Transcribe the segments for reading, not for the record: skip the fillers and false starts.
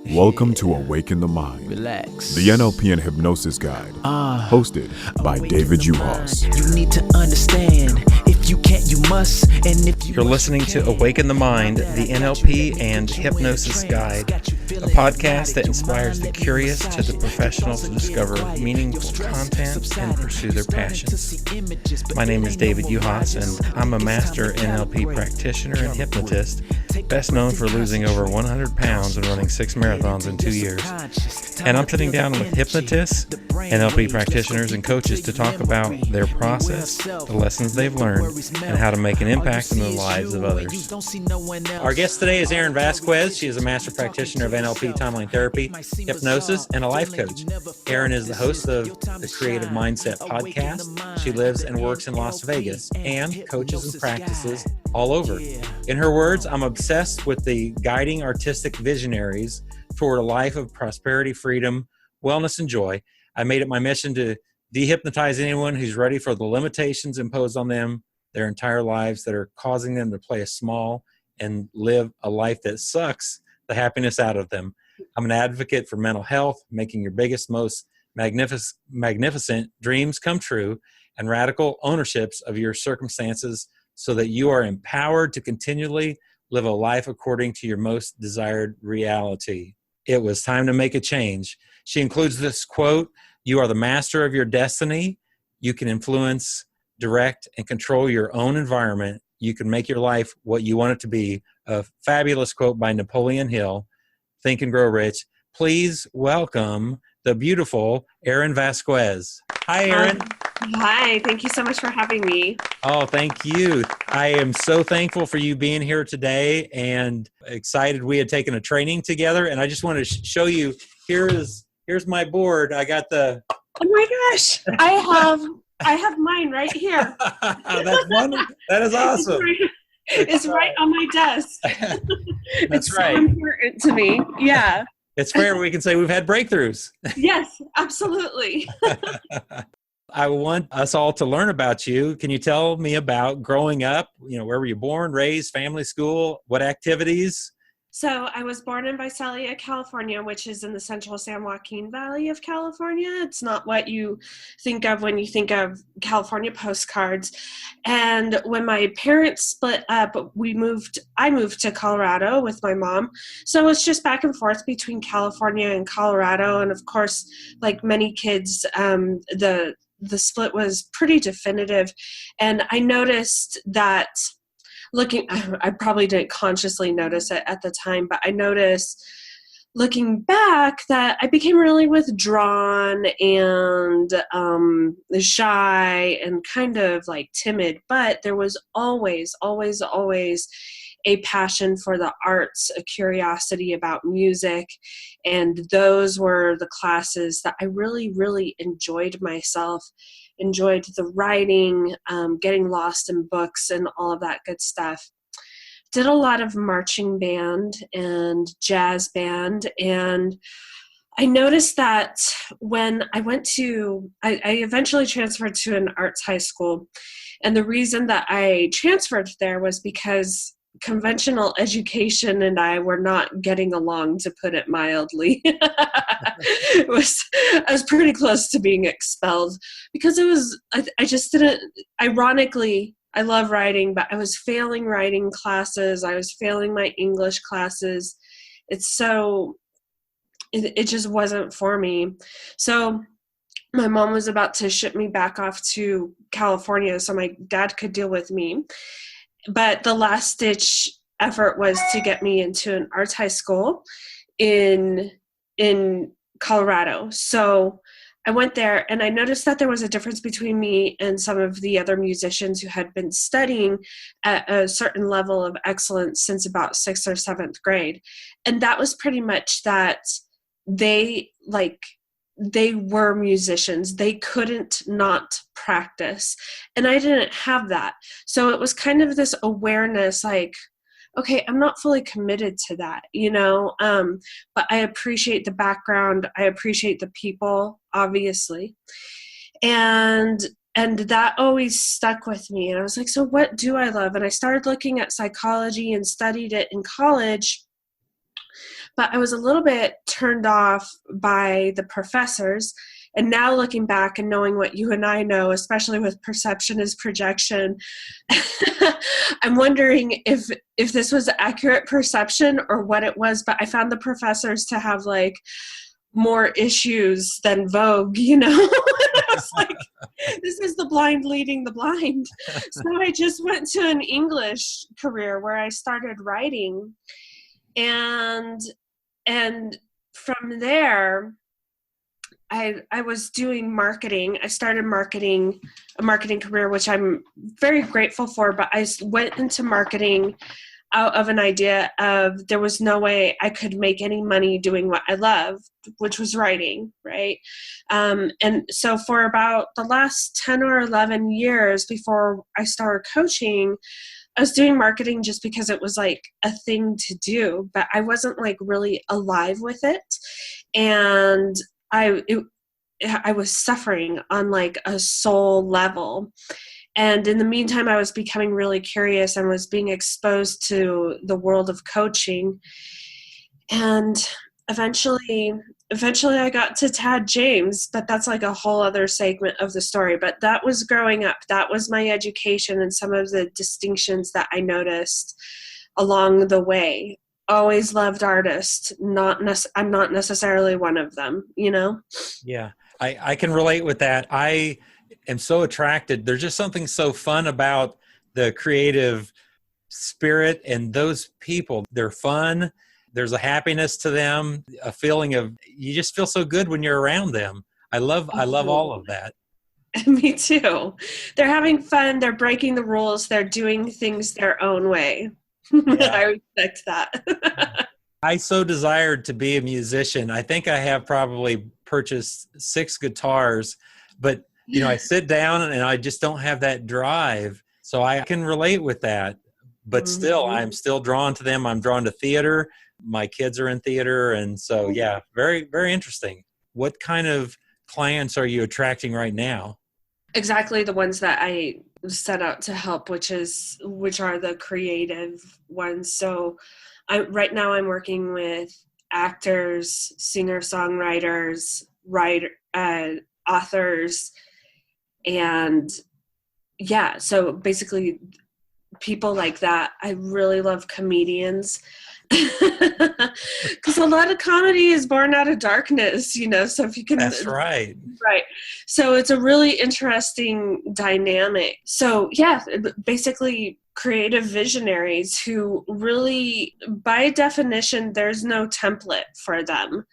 Welcome to Awaken the Mind, Relax. the NLP and Hypnosis Guide, hosted by David Uhas. You need to understand. If you can't, you must. And if You're listening to Awaken the Mind, the NLP and Hypnosis Guide, a podcast that inspires the curious to the professional to discover meaningful content and pursue their passions. My name is David Uhas, and I'm a master NLP practitioner and hypnotist, best known for losing over 100 pounds and running 6 marathons in 2 years. And I'm sitting down with hypnotists, NLP practitioners, and coaches to talk about their process, the lessons they've learned, and how to make an impact in the lives of others. Our guest today is Erin Vasquez. She is a master practitioner of NLP, timeline therapy, hypnosis, and a life coach. Erin is the host of the Creative Mindset podcast. She lives and works in Las Vegas and coaches and practices all over. In her words, I'm obsessed with the guiding artistic visionaries toward a life of prosperity, freedom, wellness, and joy. I made it my mission to dehypnotize anyone who's ready for the limitations imposed on them their entire lives that are causing them to play a small and live a life that sucks the happiness out of them. I'm an advocate for mental health, making your biggest, most magnificent dreams come true, and radical ownerships of your circumstances so that you are empowered to continually live a life according to your most desired reality. It was time to make a change. She includes this quote: "You are the master of your destiny. You can influence, direct, and control your own environment. You can make your life what you want it to be." A fabulous quote by Napoleon Hill. Think and Grow Rich. Please welcome the beautiful Erin Vasquez. Hi, Erin. Hi, thank you so much for having me. Oh, thank you. I am so thankful for you being here today and excited we had taken a training together. And I just want to show you, here's my board. I got the... Oh my gosh, I have mine right here. That's wonderful. That is awesome. It's right on my desk. That's it's right. so important to me. Yeah. It's fair. We can say we've had breakthroughs. Yes, absolutely. I want us all to learn about you. Can you tell me about growing up? Where were you born, raised, family, school, what activities? So I was born in Visalia, California, which is in the central San Joaquin Valley of California. It's not what you think of when you think of California postcards. And when my parents split up, I moved to Colorado with my mom. So it's just back and forth between California and Colorado. And of course, like many kids, the split was pretty definitive. And I noticed that I probably didn't consciously notice it at the time, but I noticed looking back that I became really withdrawn and shy and kind of like timid, but there was always, always, always a passion for the arts, a curiosity about music, and those were the classes that I really, really enjoyed myself, enjoyed the writing, getting lost in books and all of that good stuff. Did a lot of marching band and jazz band, and I noticed that when I eventually transferred to an arts high school, and the reason that I transferred there was because conventional education and I were not getting along, to put it mildly. I was pretty close to being expelled because I just didn't, ironically, I love writing, but I was failing writing classes. I was failing my English classes. It just wasn't for me. So my mom was about to ship me back off to California so my dad could deal with me. But the last ditch effort was to get me into an arts high school in Colorado. So I went there and I noticed that there was a difference between me and some of the other musicians who had been studying at a certain level of excellence since about 6th or 7th grade. And that was pretty much that they were musicians. They couldn't not practice. And I didn't have that. So it was kind of this awareness like, okay, I'm not fully committed to that, but I appreciate the background. I appreciate the people, obviously. And that always stuck with me. And I was like, so what do I love? And I started looking at psychology and studied it in college. but I was a little bit turned off by the professors. And now looking back and knowing what you and I know, especially with perception is projection, I'm wondering if this was accurate perception or what it was, but I found the professors to have like more issues than Vogue, you know? I was like, this is the blind leading the blind. So I just went to an English career where I started writing. And from there, I was doing marketing. I started a marketing career, which I'm very grateful for, but I went into marketing out of an idea of there was no way I could make any money doing what I loved, which was writing, right? And so for about the last 10 or 11 years before I started coaching, I was doing marketing just because it was like a thing to do, but I wasn't like really alive with it. And I was suffering on like a soul level. And in the meantime, I was becoming really curious and was being exposed to the world of coaching. And eventually I got to Tad James, but that's like a whole other segment of the story. But that was growing up. That was my education and some of the distinctions that I noticed along the way. Always loved artists. I'm not necessarily one of them, you know? Yeah, I can relate with that. I am so attracted. There's just something so fun about the creative spirit and those people. They're fun. There's a happiness to them, a feeling of, you just feel so good when you're around them. I love all of that. Me too. They're having fun. They're breaking the rules. They're doing things their own way. Yeah. I respect that. I so desired to be a musician. I think I have probably purchased 6 guitars, but you know, I sit down and I just don't have that drive. So I can relate with that, but still, I'm still drawn to them. I'm drawn to theater. My kids are in theater. And so, yeah, very, very interesting. What kind of clients are you attracting right now? Exactly the ones that I set out to help, which are the creative ones. So right now I'm working with actors, singer-songwriters, authors, and yeah, so basically people like that. I really love comedians because a lot of comedy is born out of darkness, you know, so if you can. That's right. Right. So it's a really interesting dynamic. So yeah, basically creative visionaries who really, by definition, there's no template for them.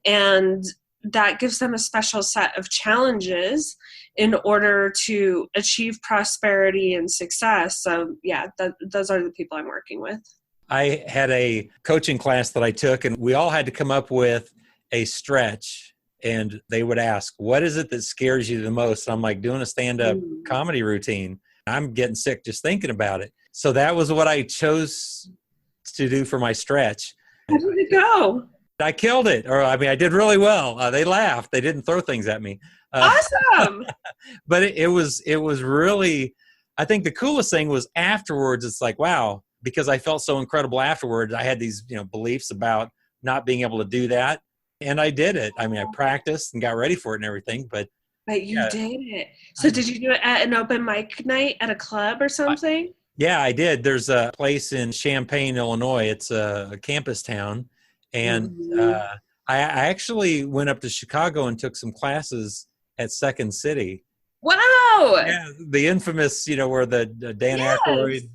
And that gives them a special set of challenges in order to achieve prosperity and success. So yeah, those are the people I'm working with. I had a coaching class that I took, and we all had to come up with a stretch. And they would ask, what is it that scares you the most? And I'm like, doing a stand-up comedy routine. I'm getting sick just thinking about it. So that was what I chose to do for my stretch. How did it go? I killed it. Or, I mean, I did really well. They laughed. They didn't throw things at me. Awesome. But it was really, I think the coolest thing was afterwards, it's like, wow, because I felt so incredible afterwards. I had these, beliefs about not being able to do that. And I did it. I mean, I practiced and got ready for it and everything, but you did it. So did you do it at an open mic night at a club or something? Yeah, I did. There's a place in Champaign, Illinois. It's a campus town. And I actually went up to Chicago and took some classes at Second City. Wow. Yeah, the infamous, where the Dan Aykroyd,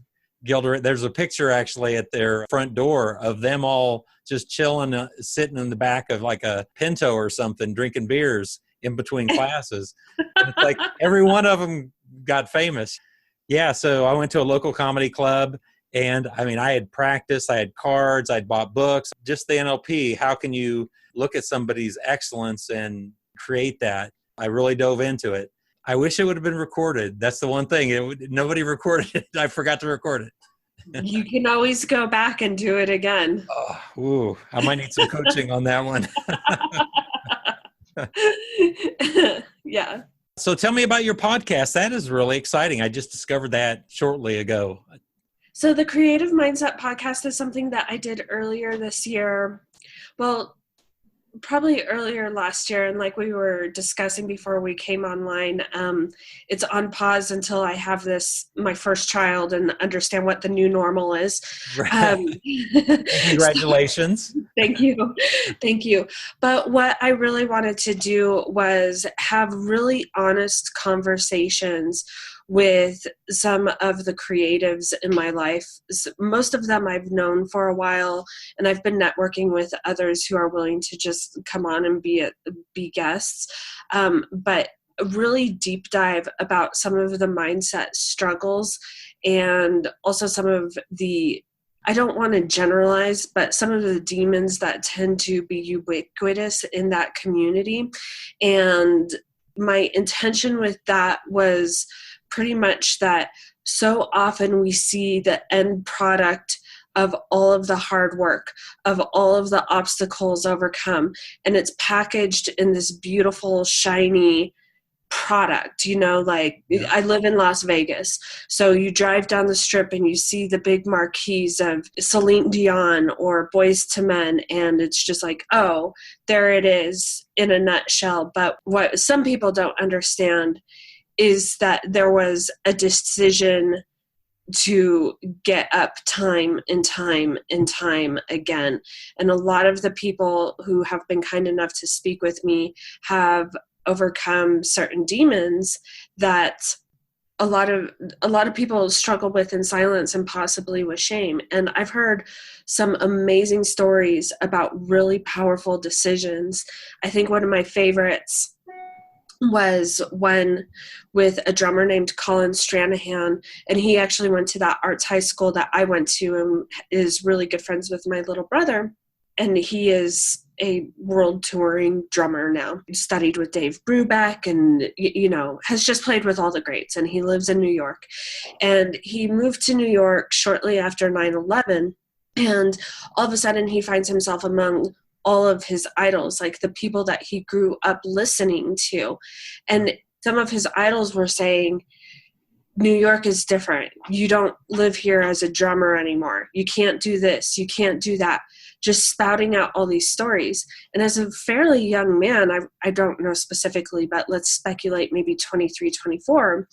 Gilder, there's a picture actually at their front door of them all just chilling, sitting in the back of like a Pinto or something, drinking beers in between classes. And it's like every one of them got famous. Yeah, so I went to a local comedy club, and I mean, I had practiced, I had cards, I'd bought books, just the NLP. How can you look at somebody's excellence and create that? I really dove into it. I wish it would have been recorded. That's the one thing. Nobody recorded it. I forgot to record it. You can always go back and do it again. I might need some coaching on that one. Yeah. So tell me about your podcast. That is really exciting. I just discovered that shortly ago. So the Creative Mindset podcast is something that I did earlier this year Well, probably earlier last year, and like we were discussing before we came online, it's on pause until I have my first child and understand what the new normal is. Right. Congratulations. Thank you. Thank you. But what I really wanted to do was have really honest conversations with some of the creatives in my life. Most of them I've known for a while, and I've been networking with others who are willing to just come on and be guests. But a really deep dive about some of the mindset struggles and also some of the, I don't want to generalize, but some of the demons that tend to be ubiquitous in that community. And my intention with that was pretty much that so often we see the end product of all of the hard work, of all of the obstacles overcome, and it's packaged in this beautiful, shiny product, like I live in Las Vegas. So you drive down the strip and you see the big marquees of Celine Dion or Boys to Men, and it's just like, oh, there it is in a nutshell. But what some people don't understand is that there was a decision to get up time and time and time again. And a lot of the people who have been kind enough to speak with me have overcome certain demons that a lot of people struggle with in silence and possibly with shame. And I've heard some amazing stories about really powerful decisions. I think one of my favorites was one with a drummer named Colin Stranahan, and he actually went to that arts high school that I went to and is really good friends with my little brother. And he is a world touring drummer now. He studied with Dave Brubeck and, has just played with all the greats, and he lives in New York. And he moved to New York shortly after 9/11, and all of a sudden he finds himself among all of his idols, like the people that he grew up listening to. And some of his idols were saying, New York is different. You don't live here as a drummer anymore. You can't do this. You can't do that. Just spouting out all these stories. And as a fairly young man, I don't know specifically, but let's speculate maybe 23, 24,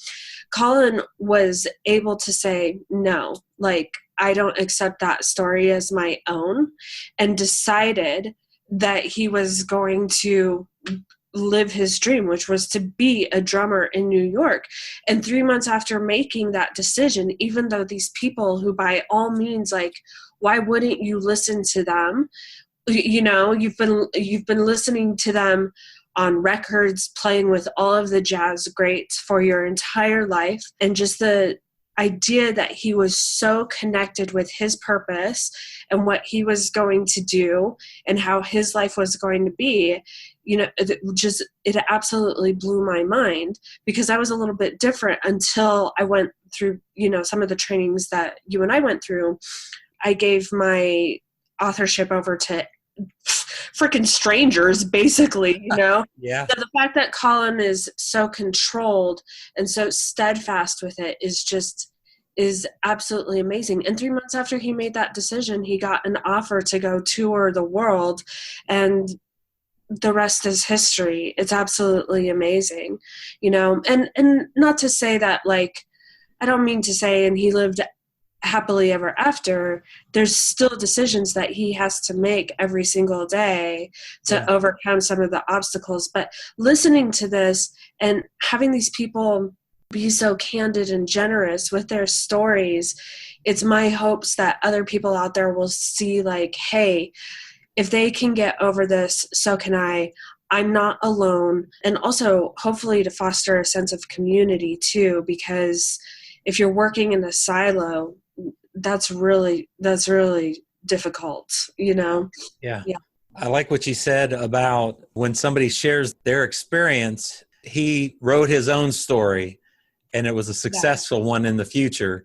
Colin was able to say, no, like, I don't accept that story as my own, and decided that he was going to live his dream, which was to be a drummer in New York. And 3 months after making that decision, even though these people who by all means, like, why wouldn't you listen to them? You've been listening to them on records, playing with all of the jazz greats for your entire life. And just the idea that he was so connected with his purpose and what he was going to do and how his life was going to be, it absolutely blew my mind, because I was a little bit different until I went through, some of the trainings that you and I went through. I gave my authorship over to freaking strangers, basically, Yeah. So the fact that Colin is so controlled and so steadfast with it is absolutely amazing. And 3 months after he made that decision, he got an offer to go tour the world, and the rest is history. It's absolutely amazing, and not to say that, like, I don't mean to say, and he lived happily ever after. There's still decisions that he has to make every single day to overcome some of the obstacles. But listening to this and having these people be so candid and generous with their stories, it's my hopes that other people out there will see, like, hey, if they can get over this, so can I. I'm not alone. And also hopefully to foster a sense of community too, because if you're working in a silo, that's really difficult, Yeah. I like what you said about when somebody shares their experience. He wrote his own story, and it was a successful one in the future.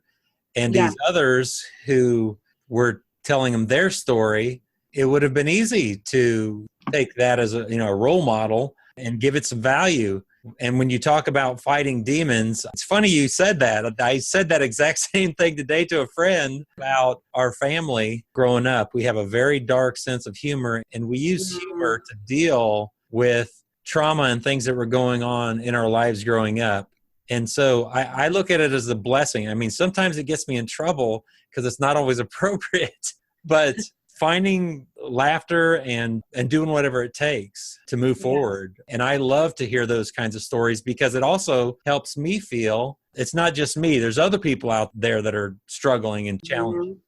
And these others who were telling him their story, it would have been easy to take that as a role model and give it some value. And when you talk about fighting demons, it's funny you said that. I said that exact same thing today to a friend about our family growing up. We have a very dark sense of humor, and we use humor to deal with trauma and things that were going on in our lives growing up. And so I look at it as a blessing. I mean, sometimes it gets me in trouble because it's not always appropriate, but finding laughter and doing whatever it takes to move forward. And I love to hear those kinds of stories because it also helps me feel it's not just me. There's other people out there that are struggling and challenging.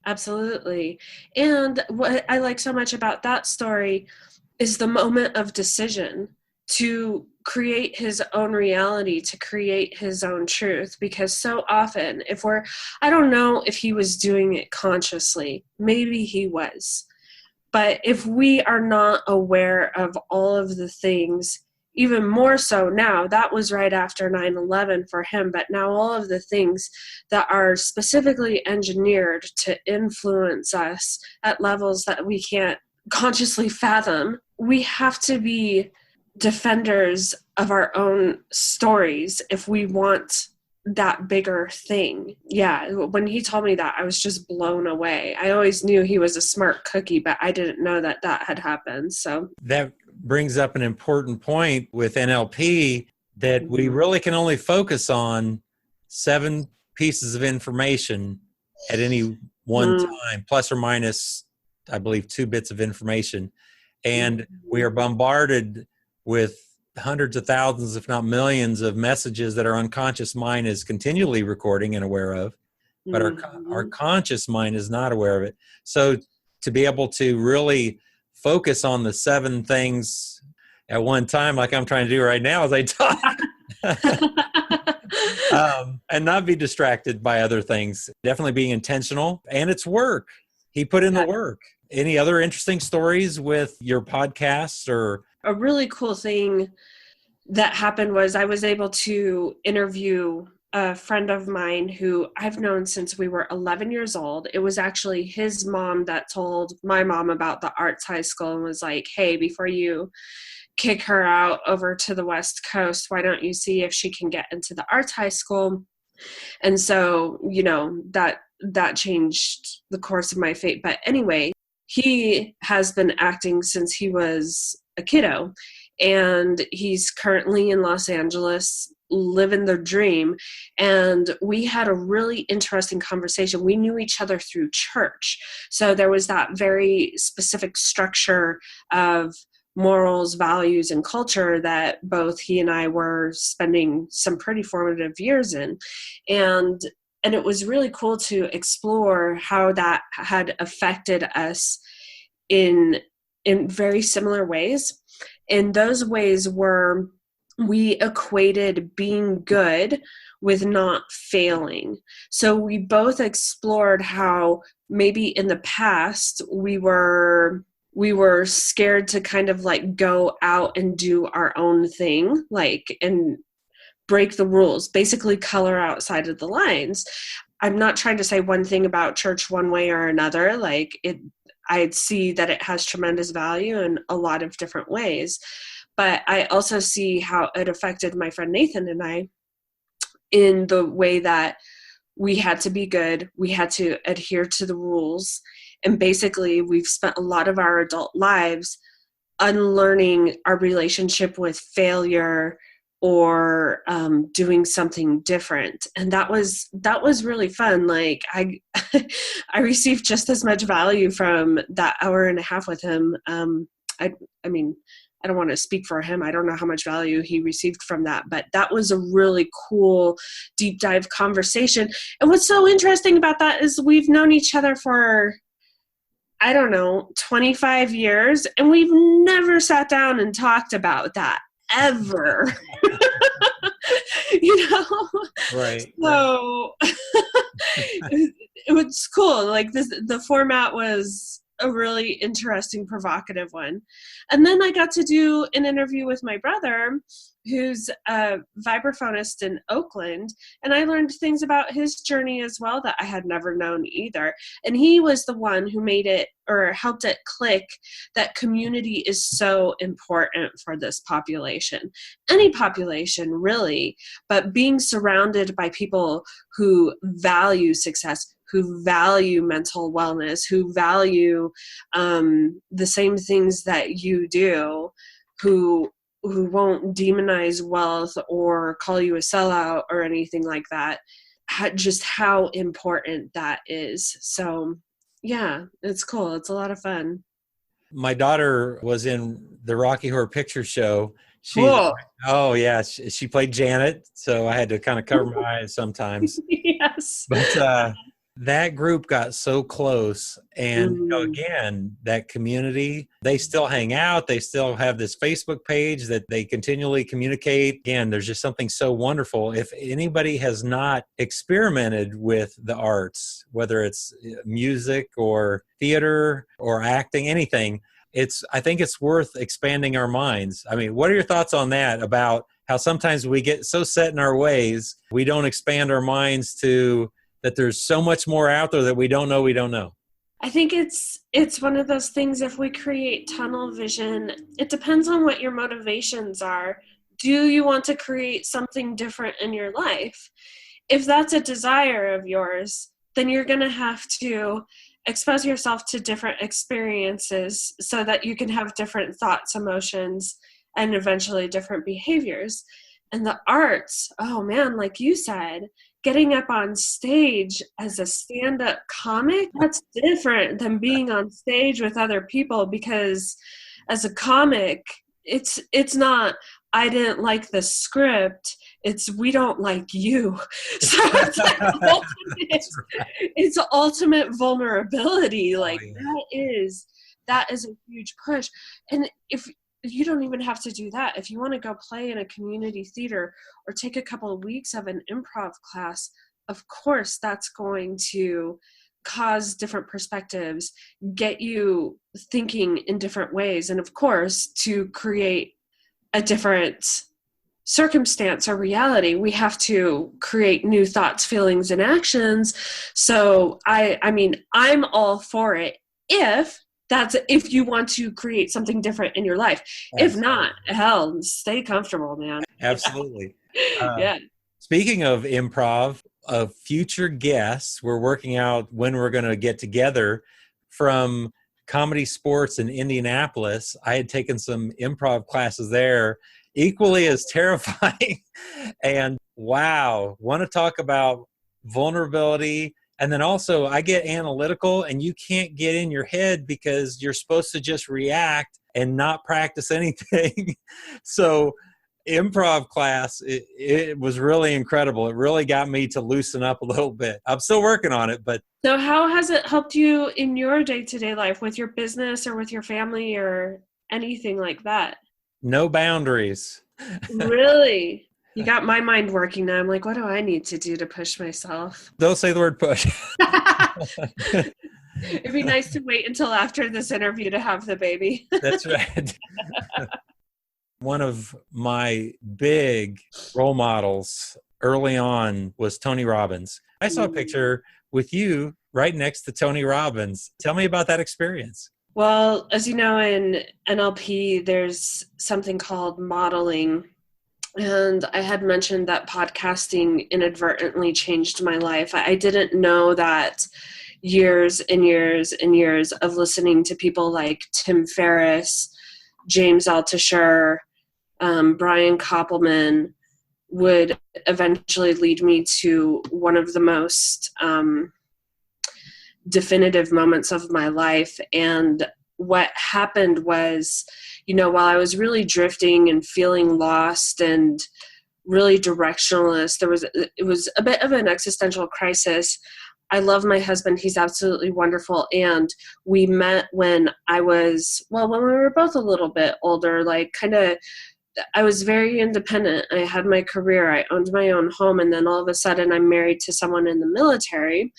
Absolutely. And what I like so much about that story is the moment of decision to create his own reality, to create his own truth. Because so often, I don't know if he was doing it consciously, maybe he was. But if we are not aware of all of the things, even more so now, that was right after 9/11 for him, but now all of the things that are specifically engineered to influence us at levels that we can't consciously fathom, we have to be defenders of our own stories if we want that bigger thing. Yeah, when he told me that, I was just blown away. I always knew he was a smart cookie, but I didn't know that had happened. So that brings up an important point with NLP, that we really can only focus on 7 pieces of information at any one time, plus or minus, I believe, 2 bits of information. And we are bombarded with hundreds of thousands, if not millions, of messages that our unconscious mind is continually recording and aware of, but our conscious mind is not aware of it. So to be able to really focus on the 7 things at one time, like I'm trying to do right now as I talk, and not be distracted by other things, definitely being intentional. And it's work. He put in the work. Any other interesting stories with your podcast? Or a really cool thing that happened was I was able to interview a friend of mine who I've known since we were 11 years old. It was actually his mom that told my mom about the arts high school and was like, hey, before you kick her out over to the West Coast, why don't you see if she can get into the arts high school? And so, that changed the course of my fate. But anyway, he has been acting since he was a kiddo, and he's currently in Los Angeles living the dream. And we had a really interesting conversation. We knew each other through church. So there was that very specific structure of morals, values, and culture that both he and I were spending some pretty formative years in. And it was really cool to explore how that had affected us in very similar ways. And those ways were, we equated being good with not failing. So we both explored how maybe in the past we were scared to kind of like go out and do our own thing, like, and break the rules, basically color outside of the lines. I'm not trying to say one thing about church one way or another. Like, I'd see that it has tremendous value in a lot of different ways. But I also see how it affected my friend Nathan and I in the way that we had to be good. We had to adhere to the rules. And basically, we've spent a lot of our adult lives unlearning our relationship with failure or doing something different. And that was really fun. Like, I received just as much value from that hour and a half with him. I mean, I don't want to speak for him. I don't know how much value he received from that, but that was a really cool deep dive conversation. And what's so interesting about that is we've known each other for, I don't know, 25 years, and we've never sat down and talked about that ever. Right. So it was cool. Like the format was a really interesting, provocative one. And then I got to do an interview with my brother, who's a vibraphonist in Oakland, and I learned things about his journey as well that I had never known either. And he was the one who made it, or helped it click, that community is so important for this population. Any population, really, but being surrounded by people who value success, who value mental wellness, who value the same things that you do, who won't demonize wealth or call you a sellout or anything like that, just how important that is. So yeah, it's cool. It's a lot of fun. My daughter was in the Rocky Horror Picture Show. Cool. Oh yeah, she played Janet, so I had to kind of cover my eyes sometimes. Yes. But that group got so close, and again, that community, they still hang out. They still have this Facebook page that they continually communicate. Again, there's just something so wonderful. If anybody has not experimented with the arts, whether it's music or theater or acting, anything, I think it's worth expanding our minds. I mean, what are your thoughts on that, about how sometimes we get so set in our ways, we don't expand our minds to that there's so much more out there that we don't know. I think it's one of those things, if we create tunnel vision, it depends on what your motivations are. Do you want to create something different in your life? If that's a desire of yours, then you're going to have to expose yourself to different experiences so that you can have different thoughts, emotions, and eventually different behaviors. And the arts, oh man, like you said, getting up on stage as a stand-up comic, that's different than being on stage with other people, because as a comic, it's not, I didn't like the script, it's we don't like you. So it's like it's ultimate vulnerability. Like that is a huge push. And if you don't even have to do that. If you want to go play in a community theater or take a couple of weeks of an improv class, of course, that's going to cause different perspectives, get you thinking in different ways, and of course, to create a different circumstance or reality, we have to create new thoughts, feelings, and actions. So I mean, I'm all for it if you want to create something different in your life. Absolutely. If not, hell, stay comfortable, man. Absolutely. Yeah. Speaking of improv, of future guests, we're working out when we're going to get together. From Comedy Sports in Indianapolis, I had taken some improv classes there, equally as terrifying. And wow, want to talk about vulnerability. And then also I get analytical, and you can't get in your head because you're supposed to just react and not practice anything. So improv class, it was really incredible. It really got me to loosen up a little bit. I'm still working on it, but. So how has it helped you in your day-to-day life with your business or with your family or anything like that? No boundaries. Really? You got my mind working now. I'm like, what do I need to do to push myself? Don't say the word push. It'd be nice to wait until after this interview to have the baby. That's right. One of my big role models early on was Tony Robbins. I saw a picture with you right next to Tony Robbins. Tell me about that experience. Well, as you know, in NLP, there's something called modeling. And I had mentioned that podcasting inadvertently changed my life. I didn't know that years and years and years of listening to people like Tim Ferriss, James Altucher, Brian Koppelman would eventually lead me to one of the most definitive moments of my life. And what happened was, while I was really drifting and feeling lost and really directionless, it was a bit of an existential crisis. I love my husband. He's absolutely wonderful. And we met when we were both a little bit older, I was very independent. I had my career. I owned my own home. And then all of a sudden I'm married to someone in the military.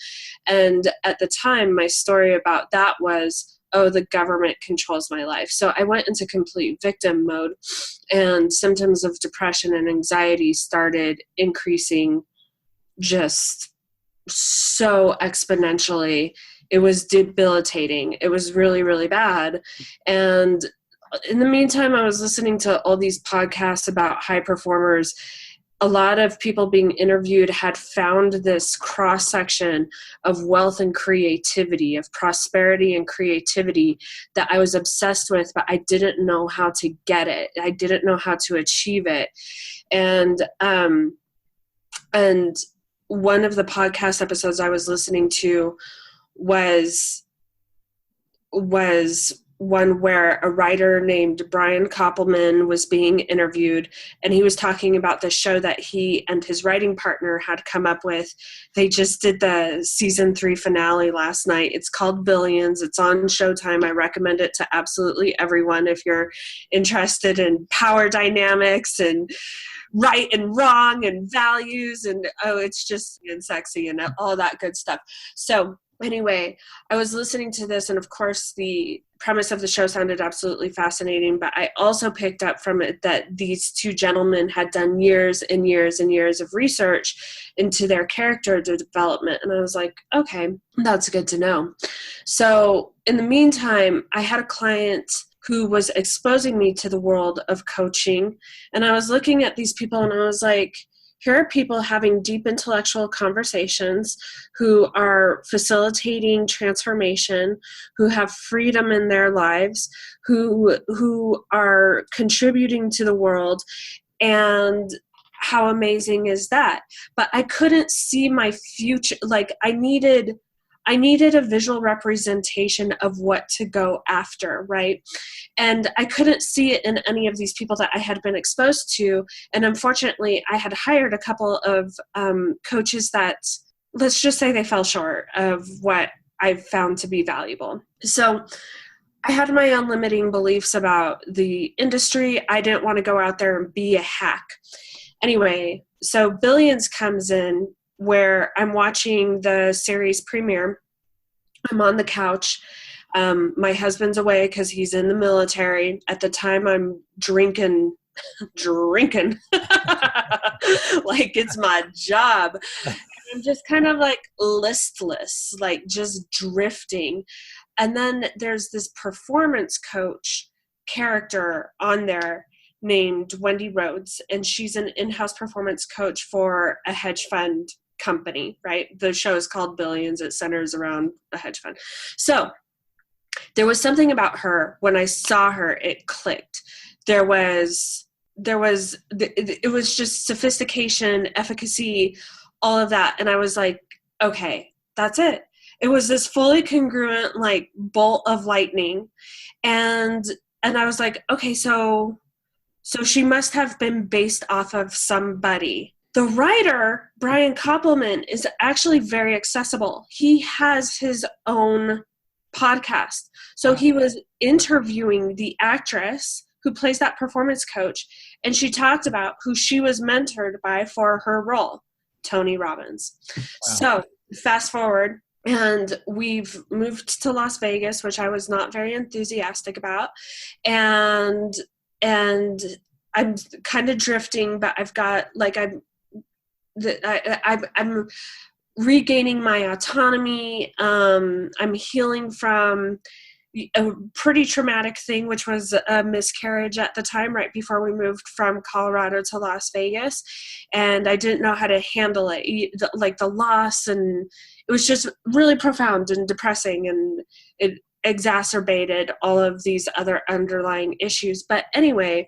And at the time, my story about that was, oh, the government controls my life. So I went into complete victim mode, and symptoms of depression and anxiety started increasing just so exponentially. It was debilitating. It was really, really bad. And in the meantime, I was listening to all these podcasts about high performers. A lot of people being interviewed had found this cross-section of wealth and creativity, of prosperity and creativity that I was obsessed with, but I didn't know how to get it. I didn't know how to achieve it. And one of the podcast episodes I was listening to was one where a writer named Brian Koppelman was being interviewed, and he was talking about the show that he and his writing partner had come up with. They just did the season 3 finale last night. It's called Billions. It's on Showtime. I recommend it to absolutely everyone if you're interested in power dynamics and right and wrong and values, and it's just and sexy and all that good stuff. So anyway, I was listening to this, and of course the premise of the show sounded absolutely fascinating, but I also picked up from it that these two gentlemen had done years and years and years of research into their character development. And I was like, okay, that's good to know. So in the meantime, I had a client who was exposing me to the world of coaching. And I was looking at these people and I was like, here are people having deep intellectual conversations, who are facilitating transformation, who have freedom in their lives, who are contributing to the world. And how amazing is that? But I couldn't see my future. Like I needed a visual representation of what to go after, right? And I couldn't see it in any of these people that I had been exposed to. And unfortunately, I had hired a couple of coaches that, let's just say, they fell short of what I found to be valuable. So I had my own limiting beliefs about the industry. I didn't want to go out there and be a hack. Anyway, so Billions comes in, where I'm watching the series premiere. I'm on the couch. My husband's away because he's in the military. At the time, I'm drinking like it's my job. And I'm just kind of like listless, like just drifting. And then there's this performance coach character on there named Wendy Rhodes, and she's an in-house performance coach for a hedge fund company, right? The show is called Billions. It centers around a hedge fund. So there was something about her. When I saw her, it clicked. It was just sophistication, efficacy, all of that. And I was like, okay, that's it. It was this fully congruent, like, bolt of lightning. And I was like, okay, so she must have been based off of somebody. The writer, Brian Koppelman, is actually very accessible. He has his own podcast. So he was interviewing the actress who plays that performance coach, and she talked about who she was mentored by for her role, Tony Robbins. Wow. So fast forward, and we've moved to Las Vegas, which I was not very enthusiastic about. And I'm kind of drifting, but I've got, like, I'm regaining my autonomy. I'm healing from a pretty traumatic thing, which was a miscarriage at the time, right before we moved from Colorado to Las Vegas. And I didn't know how to handle it, like the loss. And it was just really profound and depressing. And it exacerbated all of these other underlying issues. But anyway,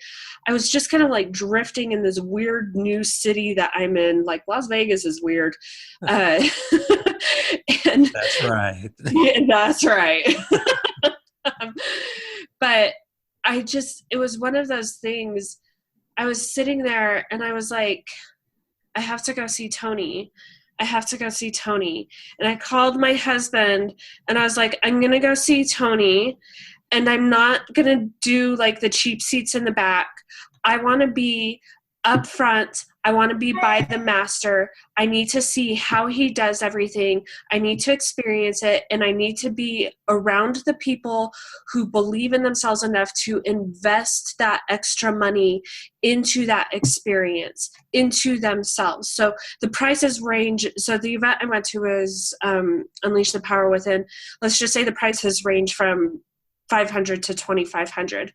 I was just kind of like drifting in this weird new city that I'm in. Like, Las Vegas is weird. And that's right. That's right. But it was one of those things. I was sitting there and I was like, I have to go see Tony. I have to go see Tony. And I called my husband and I was like, I'm going to go see Tony, and I'm not going to do like the cheap seats in the back. I want to be up front. I want to be by the master. I need to see how he does everything. I need to experience it, and I need to be around the people who believe in themselves enough to invest that extra money into that experience, into themselves. So the prices range. So the event I went to was Unleash the Power Within. Let's just say the prices range from $500 to $2,500.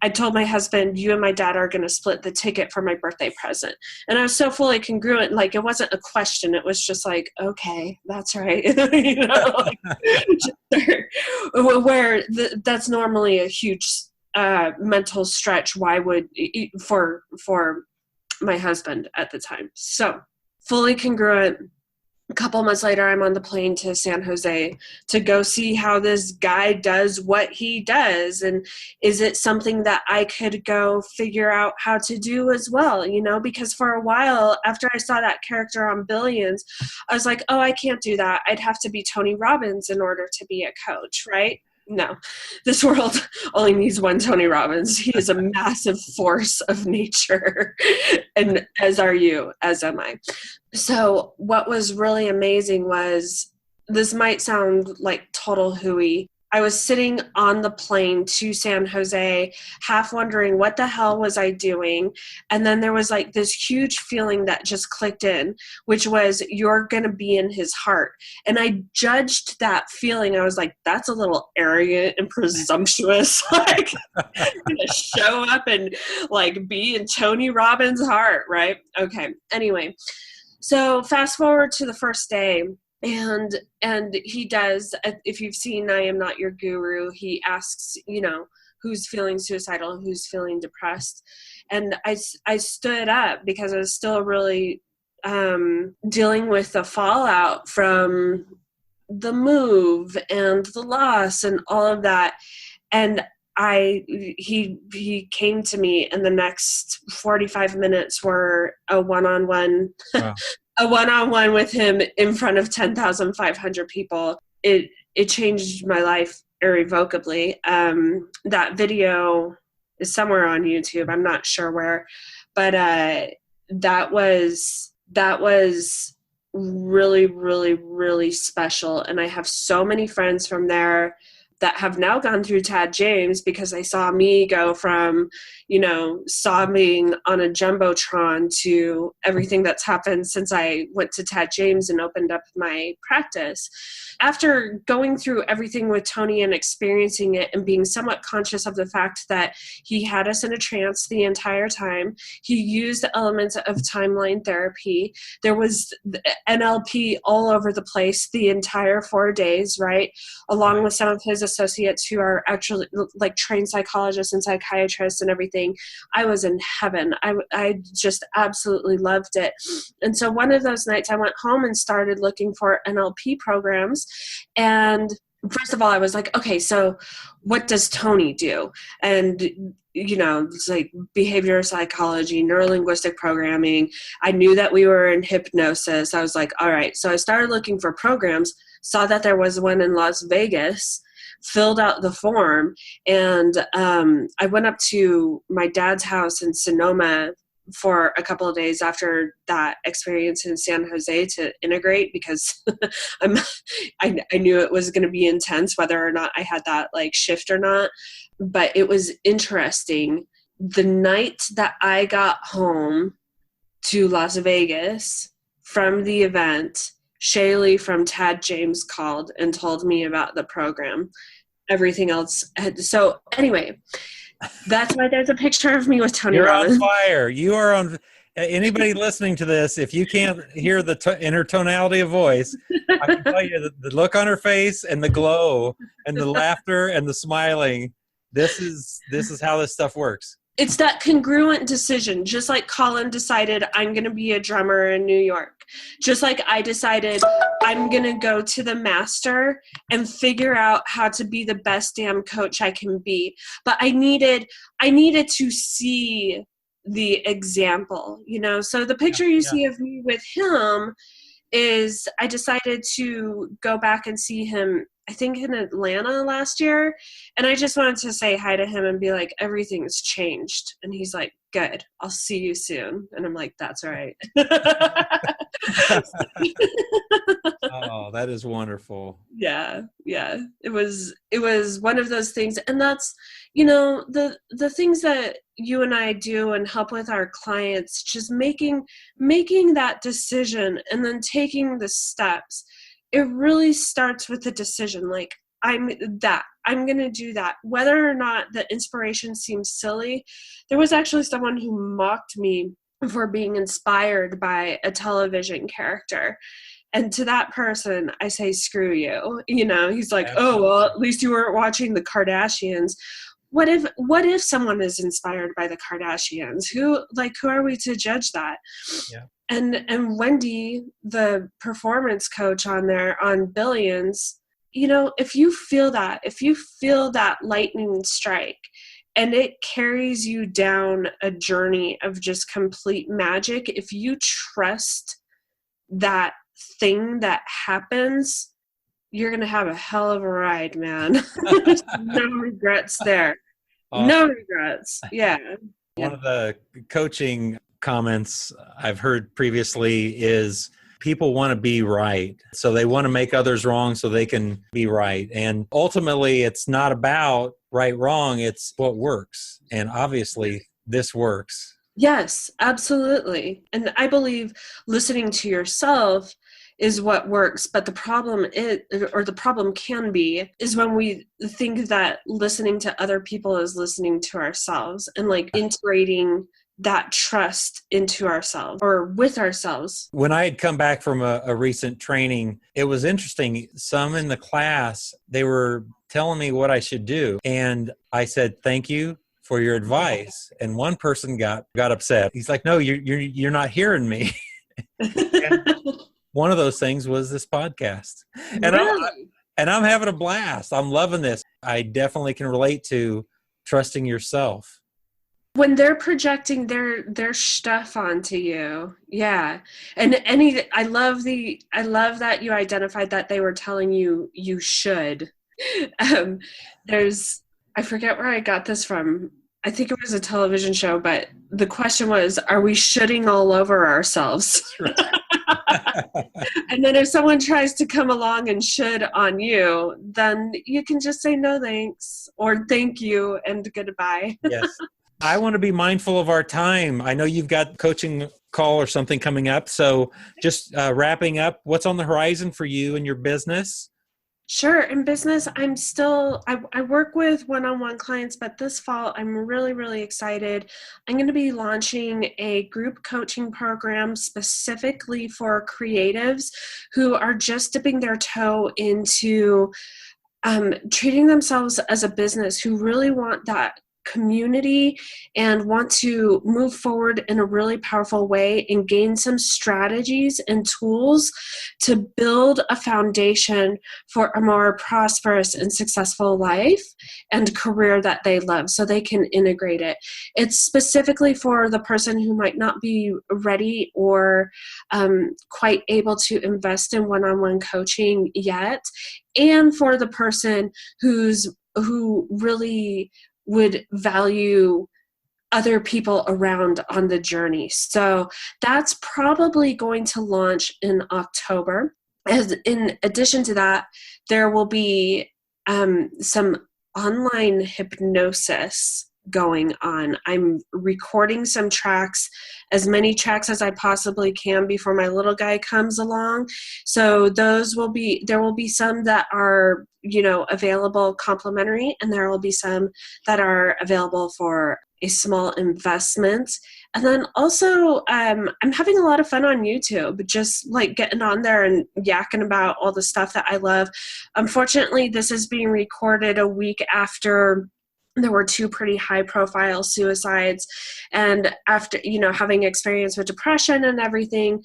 I told my husband, you and my dad are going to split the ticket for my birthday present. And I was so fully congruent. Like, it wasn't a question. It was just like, okay, that's right. You know, like, where that's normally a huge mental stretch. Why would for my husband at the time? So fully congruent. A couple months later, I'm on the plane to San Jose to go see how this guy does what he does. And is it something that I could go figure out how to do as well? You know, because for a while after I saw that character on Billions, I was like, oh, I can't do that. I'd have to be Tony Robbins in order to be a coach, right? No, this world only needs one Tony Robbins. He is a massive force of nature, and as are you, as am I. So what was really amazing was, this might sound like total hooey. I was sitting on the plane to San Jose, half wondering what the hell was I doing. And then there was like this huge feeling that just clicked in, which was, you're going to be in his heart. And I judged that feeling. I was like, that's a little arrogant and presumptuous. Like, I'm going to show up and like be in Tony Robbins' heart, right? Okay. Anyway, so fast forward to the first day. And he does, if you've seen I Am Not Your Guru, he asks, you know, who's feeling suicidal, who's feeling depressed. And I stood up because I was still really dealing with the fallout from the move and the loss and all of that. And he came to me, and the next 45 minutes were a one-on-one. Wow. A one-on-one with him in front of 10,500 people. It changed my life irrevocably. That video is somewhere on YouTube. I'm not sure where, but that was really, really, really special. And I have so many friends from there that have now gone through Tad James because they saw me go from, you know, sobbing on a Jumbotron to everything that's happened since I went to Tad James and opened up my practice. After going through everything with Tony and experiencing it and being somewhat conscious of the fact that he had us in a trance the entire time, he used elements of timeline therapy. There was NLP all over the place the entire 4 days, right? Along with some of his associates who are actually like trained psychologists and psychiatrists and everything. I was in heaven. I just absolutely loved it. And so one of those nights I went home and started looking for NLP programs. And first of all, I was like, okay, so what does Tony do? And, you know, it's like behavioral psychology, neurolinguistic programming. I knew that we were in hypnosis. I was like, all right. So I started looking for programs, saw that there was one in Las Vegas, filled out the form, and I went up to my dad's house in Sonoma for a couple of days after that experience in San Jose to integrate, because I knew it was going to be intense whether or not I had that like shift or not. But it was interesting. The night that I got home to Las Vegas from the event, Shaylee from Tad James called and told me about the program. Everything else. So anyway, that's why there's a picture of me with Tony Robbins. You're on fire. You are on. Anybody listening to this, if you can't hear the inner tonality of voice, I can tell you the look on her face and the glow and the laughter and the smiling. This is how this stuff works. It's that congruent decision, just like Colin decided I'm going to be a drummer in New York. Just like I decided I'm going to go to the master and figure out how to be the best damn coach I can be. But I needed to see the example, you know? So the picture you see of me with him is I decided to go back and see him I think in Atlanta last year. And I just wanted to say hi to him and be like, everything's changed. And he's like, good, I'll see you soon. And I'm like, that's right. Oh, that is wonderful. Yeah. It was one of those things. And that's, the things that you and I do and help with our clients, just making that decision and then taking the steps. It really starts with the decision. Like, I'm going to do that. Whether or not the inspiration seems silly, there was actually someone who mocked me for being inspired by a television character. And to that person, I say, screw you. He's like, oh, well, at least you weren't watching the Kardashians. What if someone is inspired by the Kardashians? Who are we to judge that? Yeah. And Wendy, the performance coach on Billions, if you feel that lightning strike and it carries you down a journey of just complete magic, if you trust that thing that happens, you're going to have a hell of a ride, man. No regrets there. Awesome. No regrets. Yeah. One of the coaching comments I've heard previously is people want to be right. So they want to make others wrong so they can be right. And ultimately, it's not about right, wrong. It's what works. And obviously, this works. Yes, absolutely. And I believe listening to yourself is what works. But the problem can be, is when we think that listening to other people is listening to ourselves, and like integrating that trust into ourselves or with ourselves. When I had come back from a recent training, it was interesting. Some in the class, they were telling me what I should do. And I said, thank you for your advice. And one person got upset. He's like, no, you're not hearing me. One of those things was this podcast. And really? I'm having a blast. I'm loving this. I definitely can relate to trusting yourself. When they're projecting their stuff onto you. Yeah. And I love that you identified that they were telling you should. I forget where I got this from. I think it was a television show, but the question was, are we shoulding all over ourselves? Right. And then if someone tries to come along and should on you, then you can just say no thanks or thank you and goodbye. Yes. I want to be mindful of our time. I know you've got coaching call or something coming up. So just wrapping up, what's on the horizon for you and your business? Sure. In business, I work with one-on-one clients, but this fall, I'm really, really excited. I'm going to be launching a group coaching program specifically for creatives who are just dipping their toe into treating themselves as a business, who really want that community and want to move forward in a really powerful way and gain some strategies and tools to build a foundation for a more prosperous and successful life and career that they love, so they can integrate it. It's specifically for the person who might not be ready or quite able to invest in one-on-one coaching yet, and for the person who really would value other people around on the journey. So that's probably going to launch in October. As in addition to that, there will be some online hypnosis going on. I'm recording some tracks, as many tracks as I possibly can before my little guy comes along. So there will be some that are, available complimentary, and there will be some that are available for a small investment. And then also, I'm having a lot of fun on YouTube, just like getting on there and yakking about all the stuff that I love. Unfortunately, this is being recorded a week after there were 2 pretty high-profile suicides. And after, having experience with depression and everything,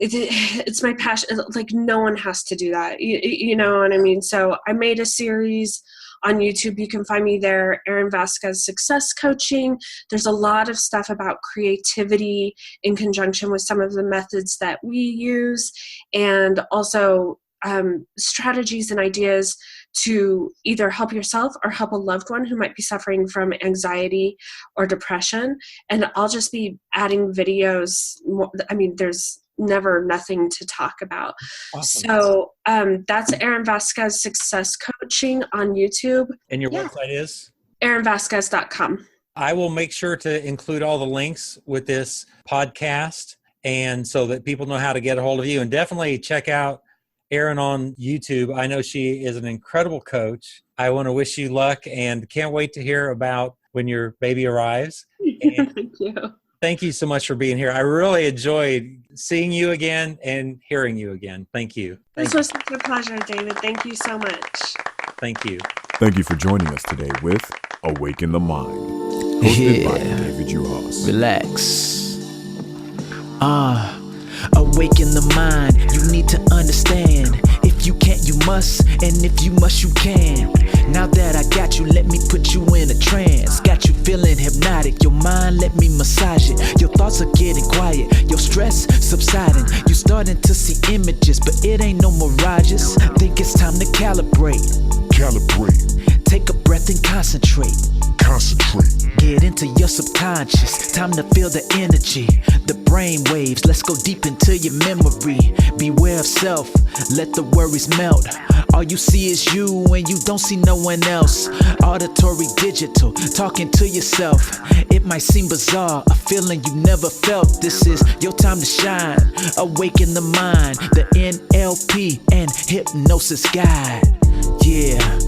it's my passion. Like, no one has to do that. You know what I mean? So I made a series on YouTube. You can find me there, Erin Vasquez Success Coaching. There's a lot of stuff about creativity in conjunction with some of the methods that we use. And also strategies and ideas to either help yourself or help a loved one who might be suffering from anxiety or depression. And I'll just be adding videos. I mean, there's never nothing to talk about. Awesome. So that's Erin Vasquez Success Coaching on YouTube. And your website is? ErinVasquez.com. I will make sure to include all the links with this podcast, and so that people know how to get a hold of you. And definitely check out Erin on YouTube. I know she is an incredible coach. I want to wish you luck and can't wait to hear about when your baby arrives. And Thank you. thank you so much for being here. I really enjoyed seeing you again and hearing you again. Thank you. This was such a pleasure, David. Thank you so much. Thank you. Thank you for joining us today with Awaken the Mind, hosted by David Juhas. Relax. Awaken the mind. You need to understand. If you can't, you must. And if you must, you can. Now that I got you, let me put you in a trance. Got you feeling hypnotic. Your mind, let me massage it. Your thoughts are getting quiet. Your stress subsiding. You starting to see images, but it ain't no mirages. Think it's time to calibrate. Take a breath and concentrate. Get into your subconscious. Time to feel the energy, the brain waves. Let's go deep into your memory. Beware of self. Let the worries melt. All you see is you and you don't see no one else. Auditory digital, talking to yourself. It might seem bizarre, a feeling you never felt. This is your time to shine. Awaken the mind, the NLP and hypnosis guide. Yeah.